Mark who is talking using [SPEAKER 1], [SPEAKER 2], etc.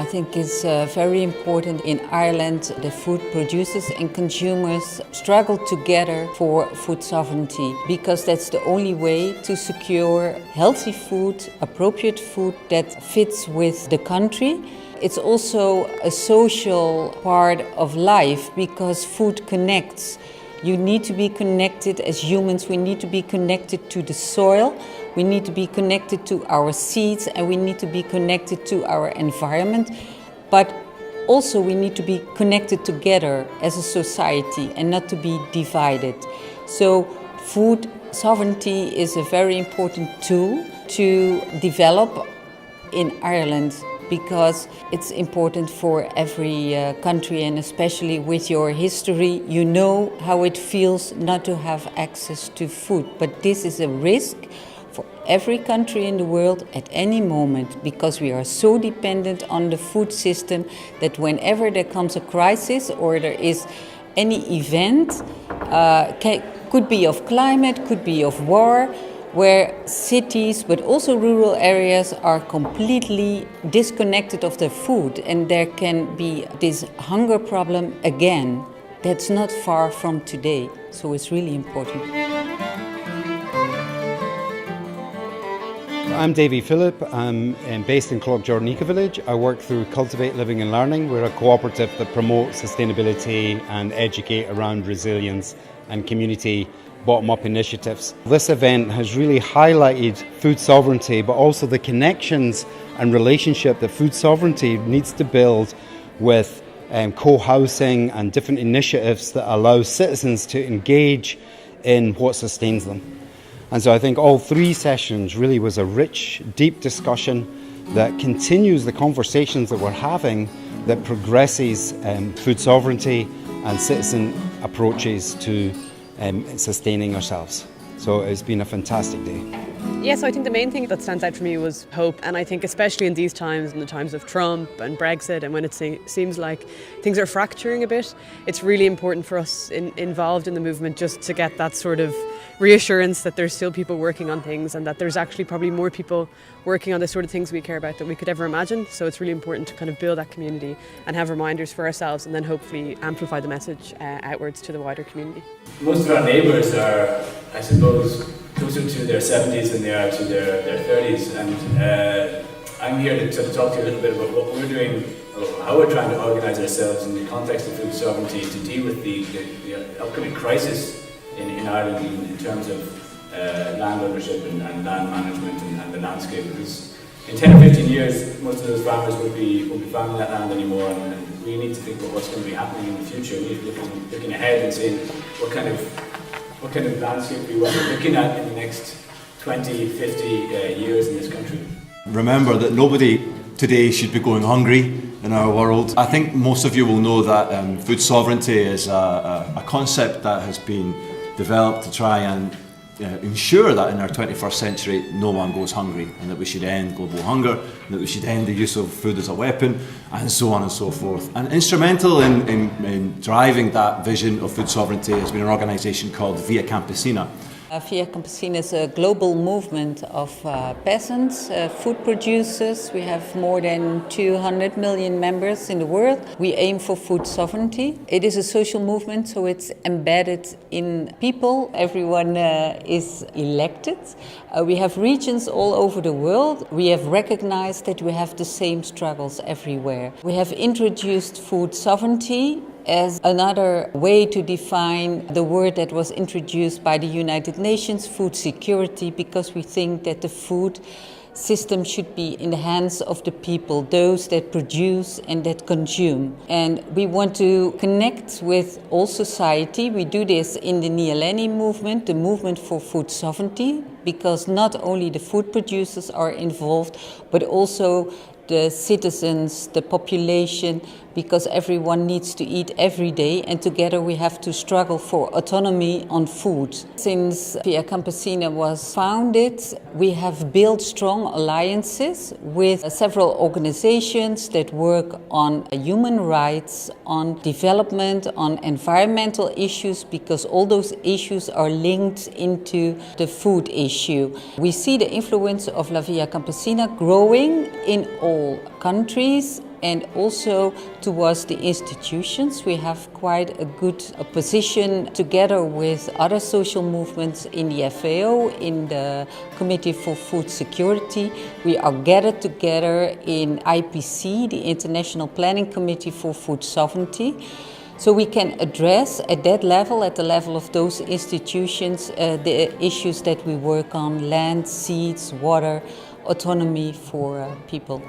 [SPEAKER 1] think it's very important in Ireland. The food producers and consumers struggle together for food sovereignty because that's the only way to secure healthy food, appropriate food that fits with the country. It's also a social part of life because food connects. You need to be connected as humans. We need to be connected to the soil. We need to be connected to our seeds and we need to be connected to our environment. But also we need to be connected together as a society and not to be divided. So food sovereignty is a very important tool to develop in Ireland, because it's important for every country, and especially with your history, you know how it feels not to have access to food. But this is a risk for every country in the world at any moment, because we are so dependent on the food system that whenever there comes a crisis or there is any event, could be of climate, could be of war, where cities but also rural areas are completely disconnected of their food, and there can be this hunger problem again. That's not far from today, so it's really important.
[SPEAKER 2] I'm Davie Philip. I'm based in Cloughjordan Eco-Village. I work through Cultivate Living and Learning. We're a cooperative that promotes sustainability and educate around resilience and community bottom-up initiatives. This event has really highlighted food sovereignty, but also the connections and relationship that food sovereignty needs to build with co-housing and different initiatives that allow citizens to engage in what sustains them. And so I think all three sessions really was a rich, deep discussion that continues the conversations that we're having, that progresses food sovereignty and citizen approaches to sustaining ourselves. So it's been a fantastic day.
[SPEAKER 3] Yeah, so I think the main thing that stands out for me was hope, and I think especially in these times, in the times of Trump and Brexit, and when it seems like things are fracturing a bit, it's really important for us involved in the movement just to get that sort of reassurance that there's still people working on things, and that there's actually probably more people working on the sort of things we care about than we could ever imagine. So it's really important to kind of build that community and have reminders for ourselves, and then hopefully amplify the message outwards to the wider community.
[SPEAKER 4] Most of our neighbours are, I suppose, closer to their 70s than they are to their 30s, and I'm here to sort of talk to you a little bit about what we're doing, how we're trying to organise ourselves in the context of food sovereignty to deal with the upcoming crisis in Ireland in terms of land ownership and land management and the landscape. Because in 10 or 15 years, most of those farmers won't be farming that land anymore, and we need to think about what's going to be happening in the future. We need to be looking ahead and saying what kind of landscape we want to be looking at in the next 20, 50 years in this country.
[SPEAKER 5] Remember that nobody today should be going hungry in our world. I think most of you will know that food sovereignty is a concept that has been developed to try and ensure that in our 21st century no one goes hungry, and that we should end global hunger, and that we should end the use of food as a weapon, and so on and so forth. And instrumental in driving that vision of food sovereignty has been an organisation called Via Campesina.
[SPEAKER 1] Via Campesina is a global movement of peasants, food producers. We have more than 200 million members in the world. We aim for food sovereignty. It is a social movement, so it's embedded in people. Everyone is elected. We have regions all over the world. We have recognized that we have the same struggles everywhere. We have introduced food sovereignty as another way to define the word that was introduced by the United Nations, food security, because we think that the food system should be in the hands of the people, those that produce and that consume. And we want to connect with all society. We do this in the NUIM movement, the movement for food sovereignty, because not only the food producers are involved, but also the citizens, the population, because everyone needs to eat every day, and together we have to struggle for autonomy on food. Since Via Campesina was founded, we have built strong alliances with several organizations that work on human rights, on development, on environmental issues, because all those issues are linked into the food issue. We see the influence of La Via Campesina growing in all countries, and also towards the institutions. We have quite a good position together with other social movements in the FAO, in the Committee for Food Security. We are gathered together in IPC, the International Planning Committee for Food Sovereignty. So we can address at that level, at the level of those institutions, the issues that we work on: land, seeds, water, autonomy for people.